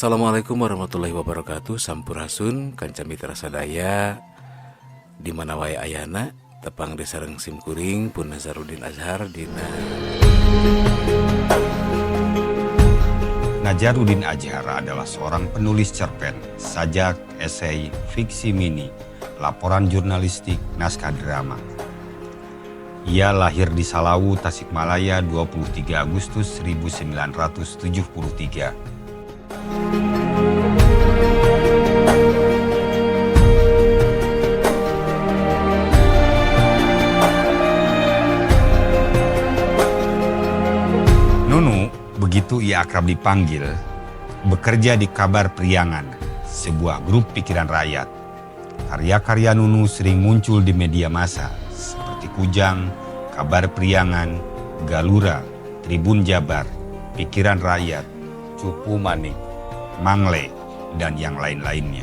Assalamualaikum warahmatullahi wabarakatuh. Sampurasun kanca mitra sadaya di mana wae ayana tepang desa Rengsim Kuring pun Nazarudin Azhar dina Nazarudin Azhar adalah seorang penulis cerpen, sajak, esai, fiksi mini, laporan jurnalistik, naskah drama. Ia lahir di Salawu, Tasikmalaya 23 Agustus 1973. Nunu, begitu ia akrab dipanggil, bekerja di Kabar Priangan, sebuah grup pikiran rakyat. Karya-karya Nunu sering muncul di media massa, seperti Kujang, Kabar Priangan, Galura, Tribun Jabar, Pikiran Rakyat, Cupu Manik, Mangle, dan yang lain-lainnya.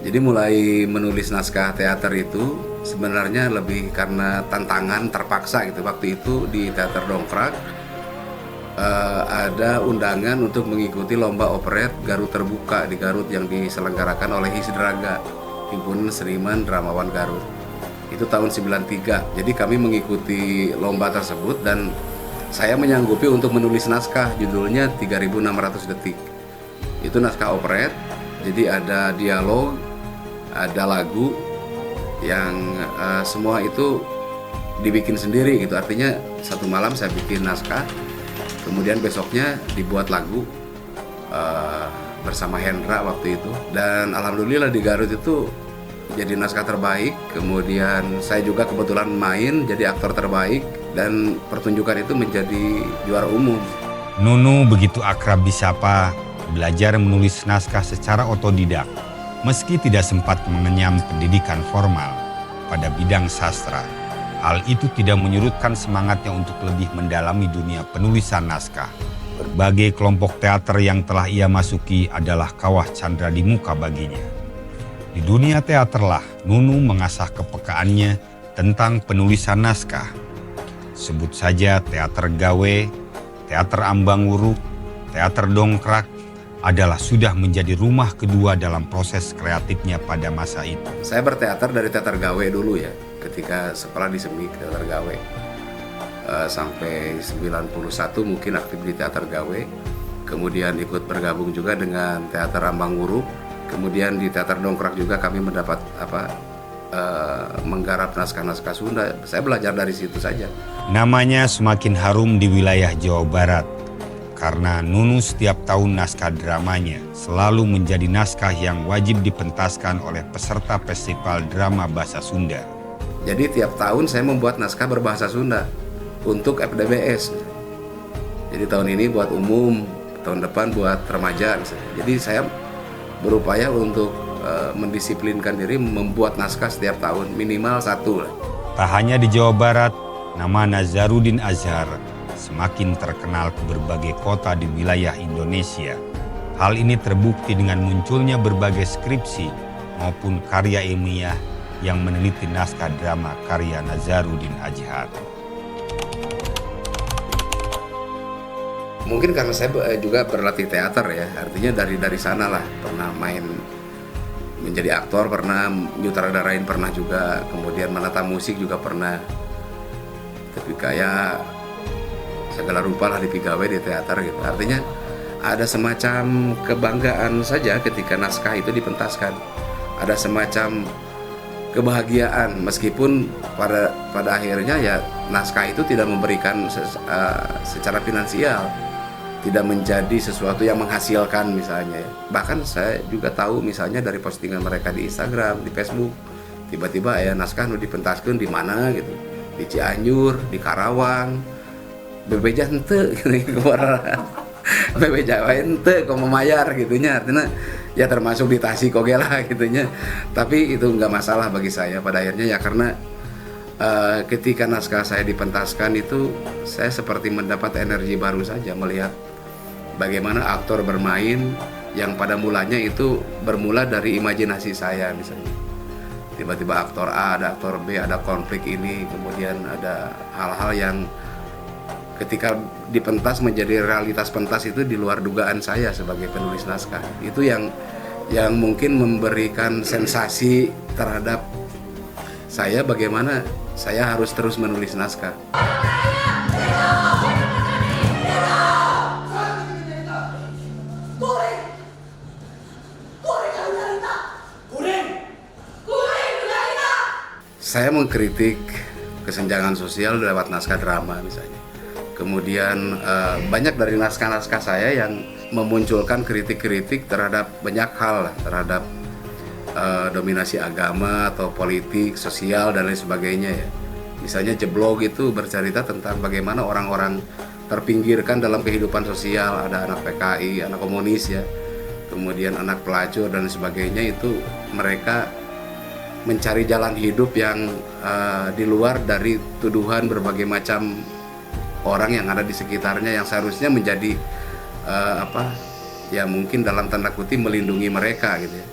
Jadi mulai menulis naskah teater itu sebenarnya lebih karena tantangan terpaksa gitu. Waktu itu di Teater Dongkrak ada undangan untuk mengikuti lomba operet Garut Terbuka di Garut yang diselenggarakan oleh Hisdraga, Himpunan Seniman Dramawan Garut. Itu tahun 93. Jadi kami mengikuti lomba tersebut dan saya menyanggupi untuk menulis naskah, judulnya 3600 detik. Itu naskah operet, jadi ada dialog, ada lagu yang semua itu dibikin sendiri gitu. Artinya satu malam saya bikin naskah, kemudian besoknya dibuat lagu bersama Hendra waktu itu. Dan alhamdulillah di Garut itu jadi naskah terbaik. Kemudian saya juga kebetulan main jadi aktor terbaik dan pertunjukan itu menjadi juara umum. Nunu begitu akrab disapa, belajar menulis naskah secara otodidak, meski tidak sempat mengenyam pendidikan formal pada bidang sastra. Hal itu tidak menyurutkan semangatnya untuk lebih mendalami dunia penulisan naskah. Berbagai kelompok teater yang telah ia masuki adalah kawah candra di muka baginya. Di dunia teaterlah Nunu mengasah kepekaannya tentang penulisan naskah. Sebut saja teater gawe, teater ambang wuruk, teater dongkrak adalah sudah menjadi rumah kedua dalam proses kreatifnya pada masa itu. Saya berteater dari teater gawe dulu ya, ketika sekolah di Semi teater gawe. Sampai 91 mungkin aktif di teater gawe. Kemudian ikut bergabung juga dengan teater ambang wuruk. Kemudian di teater dongkrak juga kami mendapat menggarap naskah-naskah Sunda. Saya belajar dari situ saja. Namanya semakin harum di wilayah Jawa Barat karena Nunu setiap tahun naskah dramanya selalu menjadi naskah yang wajib dipentaskan oleh peserta Festival Drama Bahasa Sunda. Jadi tiap tahun saya membuat naskah berbahasa Sunda untuk FDBS. Jadi tahun ini buat umum, tahun depan buat remaja. Jadi saya berupaya untuk mendisiplinkan diri membuat naskah setiap tahun minimal satu lah. Tak hanya di Jawa Barat, nama Nazarudin Azhar semakin terkenal ke berbagai kota di wilayah Indonesia. Hal ini terbukti dengan munculnya berbagai skripsi maupun karya ilmiah yang meneliti naskah drama karya Nazarudin Azhar. Mungkin karena saya juga berlatih teater ya, artinya dari sana lah, pernah main menjadi aktor, pernah nyutradarain pernah juga, kemudian menata musik juga pernah. Tapi kayak segala rupa lah dipegawai di teater gitu. Artinya ada semacam kebanggaan saja ketika naskah itu dipentaskan. Ada semacam kebahagiaan meskipun pada akhirnya ya naskah itu tidak memberikan secara finansial, tidak menjadi sesuatu yang menghasilkan misalnya ya. Bahkan saya juga tahu misalnya dari postingan mereka di Instagram, di Facebook, tiba-tiba ya naskah nu dipentaskeun di mana gitu, di Cianjur, di Karawang, bebeja henteu gitu bebeja wae henteu komo mayar gitunya, artinya ya termasuk di Tasik oge lah gitunya. Tapi itu enggak masalah bagi saya pada akhirnya ya, karena ketika naskah saya dipentaskan itu saya seperti mendapat energi baru saja melihat bagaimana aktor bermain yang pada mulanya itu bermula dari imajinasi saya misalnya. Tiba-tiba aktor A, ada aktor B, ada konflik ini, kemudian ada hal-hal yang ketika dipentas menjadi realitas pentas itu di luar dugaan saya sebagai penulis naskah. Itu yang mungkin memberikan sensasi terhadap saya, bagaimana saya harus terus menulis naskah. Saya mengkritik kesenjangan sosial lewat naskah drama misalnya. Kemudian banyak dari naskah-naskah saya yang memunculkan kritik-kritik terhadap banyak hal, terhadap dominasi agama atau politik, sosial dan lain sebagainya ya. Misalnya Jeblok itu bercerita tentang bagaimana orang-orang terpinggirkan dalam kehidupan sosial, ada anak PKI, anak komunis ya, kemudian anak pelacur dan sebagainya, itu mereka mencari jalan hidup yang di luar dari tuduhan berbagai macam orang yang ada di sekitarnya yang seharusnya menjadi ya mungkin dalam tanda kutip melindungi mereka gitu ya.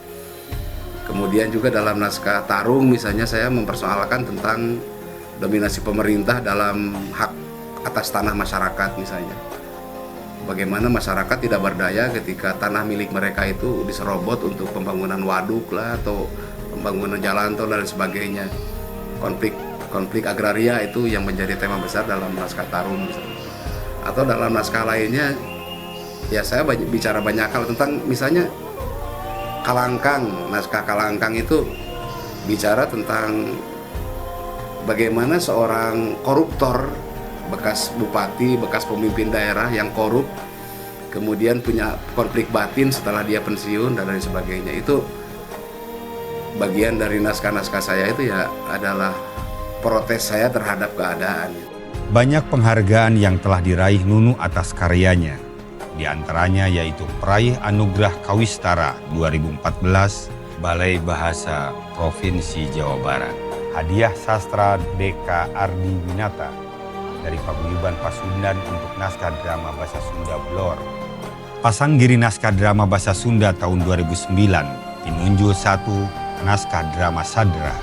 Kemudian juga dalam naskah Tarung misalnya saya mempersoalkan tentang dominasi pemerintah dalam hak atas tanah masyarakat misalnya. Bagaimana masyarakat tidak berdaya ketika tanah milik mereka itu diserobot untuk pembangunan waduk lah atau pembangunan jalan tol dan sebagainya. Konflik agraria itu yang menjadi tema besar dalam naskah Tarung misalnya. Atau dalam naskah lainnya ya saya bicara banyak hal tentang misalnya Kalangkang. Naskah Kalangkang itu bicara tentang bagaimana seorang koruptor, bekas bupati, bekas pemimpin daerah yang korup, kemudian punya konflik batin setelah dia pensiun dan lain sebagainya. Itu bagian dari naskah-naskah saya itu ya adalah protes saya terhadap keadaan. Banyak penghargaan yang telah diraih Nunu atas karyanya. Di antaranya yaitu peraih Anugerah Kawistara 2014 Balai Bahasa Provinsi Jawa Barat, hadiah sastra DK Ardi Winata dari Paguyuban Pasundan untuk naskah drama bahasa Sunda Blor, Pasanggiri naskah drama bahasa Sunda tahun 2009, Pinunjul 1 naskah drama Sadra,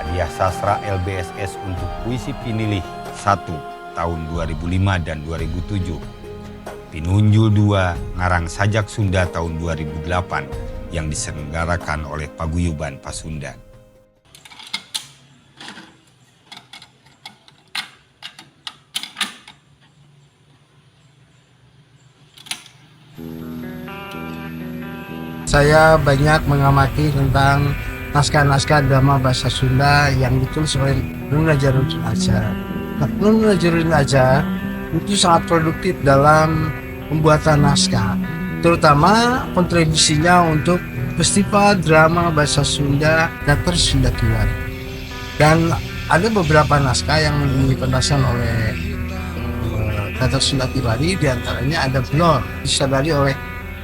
hadiah sastra LBSS untuk puisi Pinilih 1 tahun 2005 dan 2007, Pinunjul 2 Ngarang Sajak Sunda tahun 2008 yang diselenggarakan oleh Paguyuban Pasundan. Saya banyak mengamati tentang naskah-naskah drama bahasa Sunda yang ditulis oleh Nunu Najarudin Adjar. Nunu Najarudin Adjar itu sangat produktif dalam pembuatan naskah, terutama kontribusinya untuk Festival Drama Bahasa Sunda Teater Sunda Kiwari. Dan ada beberapa naskah yang dipentaskan oleh Teater Sunda Kiwari, diantaranya ada Blor, disadari oleh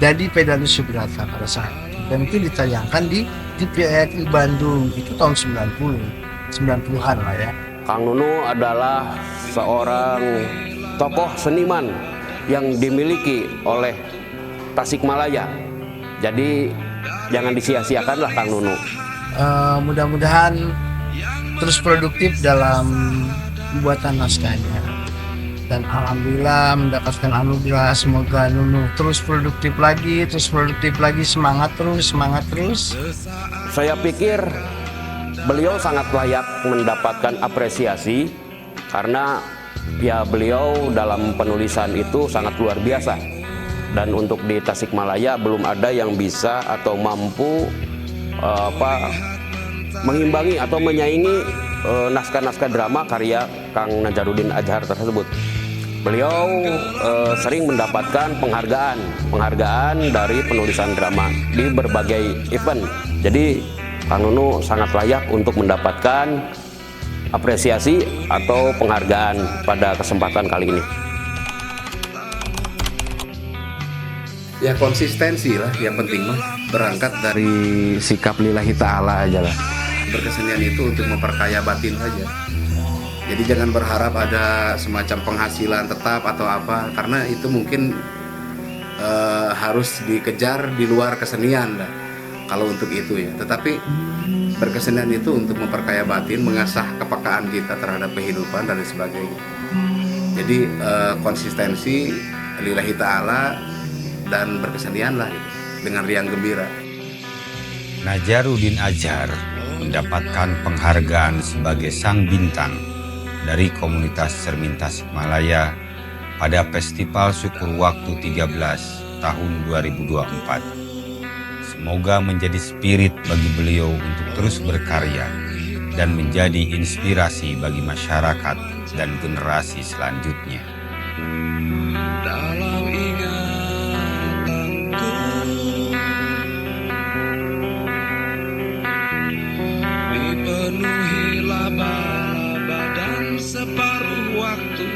Dadi Pedani Subrata pada saat itu. Dan itu ditayangkan di TVRI Bandung, itu tahun 90-an lah ya. Kang Nunu adalah seorang tokoh seniman yang dimiliki oleh Tasikmalaya. Jadi jangan disia-siakanlah Kang Nunu. Mudah-mudahan terus produktif dalam pembuatan naskahnya. Dan alhamdulillah mendapatkan anugerah. Semoga Nunu terus produktif lagi, semangat terus. Saya pikir beliau sangat layak mendapatkan apresiasi karena ya beliau dalam penulisan itu sangat luar biasa, dan untuk di Tasikmalaya belum ada yang bisa atau mampu mengimbangi atau menyaingi naskah-naskah drama karya Kang Najarudin Adjar tersebut. Beliau sering mendapatkan penghargaan dari penulisan drama di berbagai event. Jadi Kang Nunu sangat layak untuk mendapatkan apresiasi atau penghargaan pada kesempatan kali ini. Ya konsistensi lah yang penting mah, berangkat dari sikap lillahi ta'ala aja lah. Berkesenian itu untuk memperkaya batin saja. Jadi jangan berharap ada semacam penghasilan tetap atau apa, karena itu mungkin harus dikejar di luar kesenian lah kalau untuk itu ya. Tetapi berkesenian itu untuk memperkaya batin, mengasah kepekaan kita terhadap kehidupan dan sebagainya. Jadi konsistensi lillahi ta'ala dan berkesenian lah gitu, dengan riang gembira. Najaruddin Azhar mendapatkan penghargaan sebagai sang bintang dari komunitas Cermin Tasikmalaya pada Festival Syukur Waktu 13 tahun 2024. Semoga menjadi spirit bagi beliau untuk terus berkarya dan menjadi inspirasi bagi masyarakat dan generasi selanjutnya. Dalam ingatanku dipenuhi laba-laba dan separuh waktu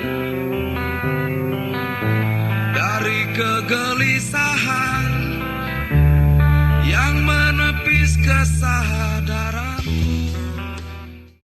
dari kegelisahan yang menepis kesahan.